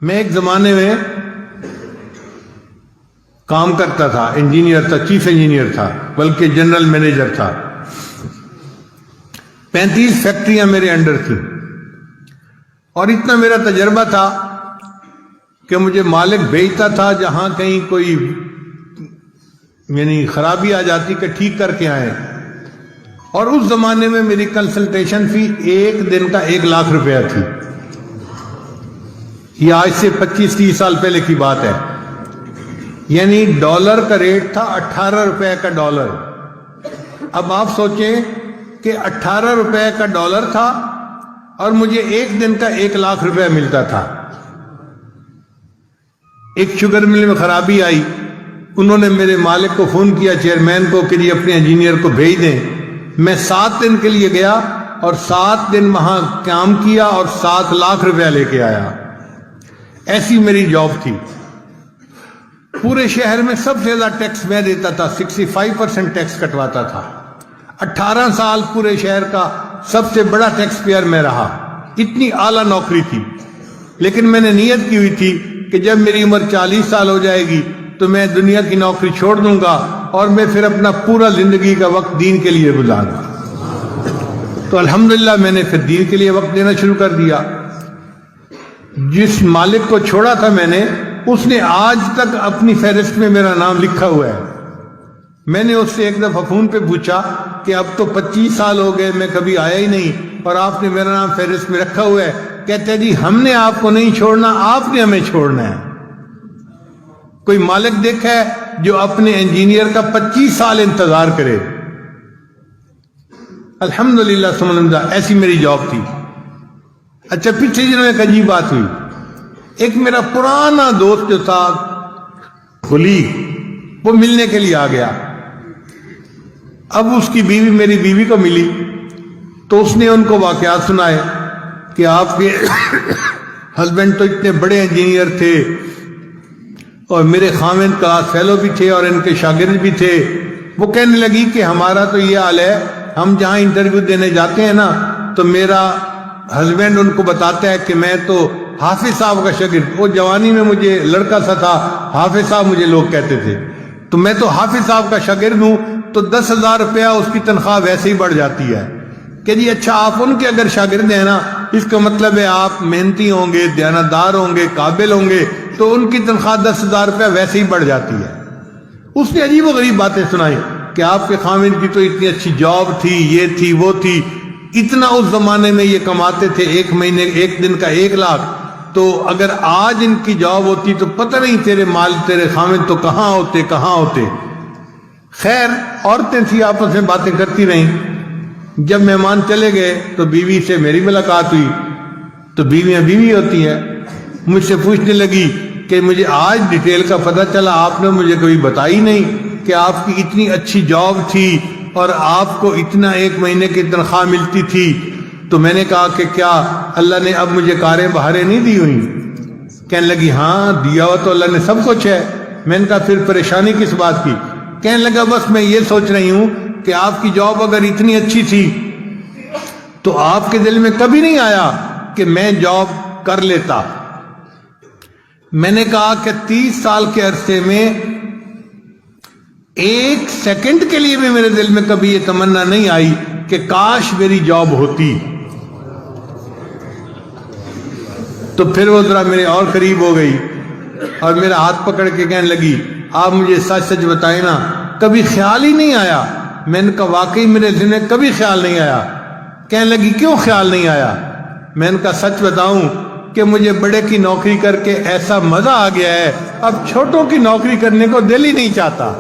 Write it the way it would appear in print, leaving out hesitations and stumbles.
میں ایک زمانے میں کام کرتا تھا، انجینئر تھا، چیف انجینئر تھا، بلکہ جنرل مینیجر تھا۔ 35 فیکٹریاں میرے انڈر تھیں، اور اتنا میرا تجربہ تھا کہ مجھے مالک بھیجتا تھا جہاں کہیں کوئی یعنی خرابی آ جاتی کہ ٹھیک کر کے آئیں۔ اور اس زمانے میں میری کنسلٹیشن فی ایک دن کا 1 لاکھ روپیہ تھی۔ یہ آج سے 25-30 سال پہلے کی بات ہے، یعنی ڈالر کا ریٹ تھا 18 روپے کا ڈالر۔ اب آپ سوچیں کہ 18 روپے کا ڈالر تھا اور مجھے ایک دن کا 1 لاکھ روپے ملتا تھا۔ ایک شوگر مل میں خرابی آئی، انہوں نے میرے مالک کو فون کیا، چیئرمین کو، کہ یہ اپنے انجینئر کو بھیج دیں۔ میں 7 دن کے لیے گیا اور 7 دن وہاں کام کیا اور 7 لاکھ روپیہ لے کے آیا۔ ایسی میری جاب تھی۔ پورے شہر میں سب سے زیادہ ٹیکس میں دیتا تھا، 65% ٹیکس کٹواتا تھا۔ 18 سال پورے شہر کا سب سے بڑا ٹیکس پیئر میں رہا۔ اتنی اعلیٰ نوکری تھی، لیکن میں نے نیت کی ہوئی تھی کہ جب میری عمر 40 سال ہو جائے گی تو میں دنیا کی نوکری چھوڑ دوں گا اور میں پھر اپنا پورا زندگی کا وقت دین کے لیے گزاروں گا۔ تو الحمدللہ میں نے پھر دین کے لیے وقت دینا شروع کر دیا۔ جس مالک کو چھوڑا تھا میں نے، اس نے آج تک اپنی فہرست میں میرا نام لکھا ہوا ہے۔ میں نے اس سے ایک دفعہ فون پہ پوچھا کہ اب تو 25 سال ہو گئے، میں کبھی آیا ہی نہیں اور آپ نے میرا نام فہرست میں رکھا ہوا ہے۔ کہتے ہیں جی ہم نے آپ کو نہیں چھوڑنا، آپ نے ہمیں چھوڑنا ہے۔ کوئی مالک دیکھا ہے جو اپنے انجینئر کا 25 سال انتظار کرے؟ الحمدللہ ثم الحمدللہ، ایسی میری جاب تھی۔ اچھا، پچھلے دنوں ایک عجیب بات ہوئی۔ ایک میرا پرانا دوست جو تھا، کلیگ، وہ ملنے کے لیے آ گیا۔ اب اس کی بیوی میری بیوی کو ملی تو اس نے ان کو واقعات سنائے کہ آپ کے ہسبینڈ تو اتنے بڑے انجینئر تھے اور میرے خاوند کلاس فیلو بھی تھے اور ان کے شاگرد بھی تھے۔ وہ کہنے لگی کہ ہمارا تو یہ حال ہے، ہم جہاں انٹرویو دینے جاتے ہیں نا تو میرا ہسبینڈ ان کو بتاتا ہے کہ میں تو حافظ صاحب کا شاگرد، وہ جوانی میں مجھے لڑکا سا تھا، حافظ صاحب مجھے لوگ کہتے تھے، تو میں تو حافظ صاحب کا شاگرد ہوں، تو 10,000 روپیہ اس کی تنخواہ ویسے ہی بڑھ جاتی ہے۔ کہ جی اچھا، آپ ان کے اگر شاگرد ہیں نا، اس کا مطلب ہے آپ محنتی ہوں گے، دیانتدار ہوں گے، قابل ہوں گے، تو ان کی تنخواہ 10,000 روپیہ ویسے ہی بڑھ جاتی ہے۔ اس نے عجیب و غریب باتیں سنائی کہ آپ کے خاوند کی تو اتنی اچھی جاب تھی، یہ تھی، وہ تھی، اتنا اس زمانے میں یہ کماتے تھے، ایک مہینے ایک دن کا 1 لاکھ، تو اگر آج ان کی جاب ہوتی تو پتہ نہیں تیرے خاوند تو کہاں ہوتے۔ خیر، عورتیں تھی، آپس میں باتیں کرتی رہیں۔ جب مہمان چلے گئے تو بیوی سے میری ملاقات ہوئی، تو بیویاں بیوی ہوتی ہیں، مجھ سے پوچھنے لگی کہ مجھے آج ڈیٹیل کا پتہ چلا، آپ نے مجھے کبھی بتائی نہیں کہ آپ کی اتنی اچھی جاب تھی اور آپ کو اتنا 1 مہینے کی تنخواہ ملتی تھی۔ تو میں نے کہا کہ کیا اللہ نے اب مجھے کاریں بہاریں نہیں دی ہوئی؟ کہنے لگی ہاں، دیا ہوا تو اللہ نے سب کچھ ہے۔ میں نے کہا پھر پریشانی کس بات کی؟ کہنے لگا بس میں یہ سوچ رہی ہوں کہ آپ کی جاب اگر اتنی اچھی تھی تو آپ کے دل میں کبھی نہیں آیا کہ میں جاب کر لیتا؟ میں نے کہا کہ 30 سال کے عرصے میں 1 سیکنڈ کے لیے بھی میرے دل میں کبھی یہ تمنا نہیں آئی کہ کاش میری جاب ہوتی۔ تو پھر وہ ذرا میرے اور قریب ہو گئی اور میرا ہاتھ پکڑ کے کہنے لگی آپ مجھے سچ سچ بتائیں نا، کبھی خیال ہی نہیں آیا؟ میں نے کہا واقعی میرے ذہن میں کبھی خیال نہیں آیا۔ کہنے لگی کیوں خیال نہیں آیا؟ میں نے کہا سچ بتاؤں کہ مجھے بڑے کی نوکری کر کے ایسا مزہ آ گیا ہے، اب چھوٹوں کی نوکری کرنے کو دل ہی نہیں چاہتا۔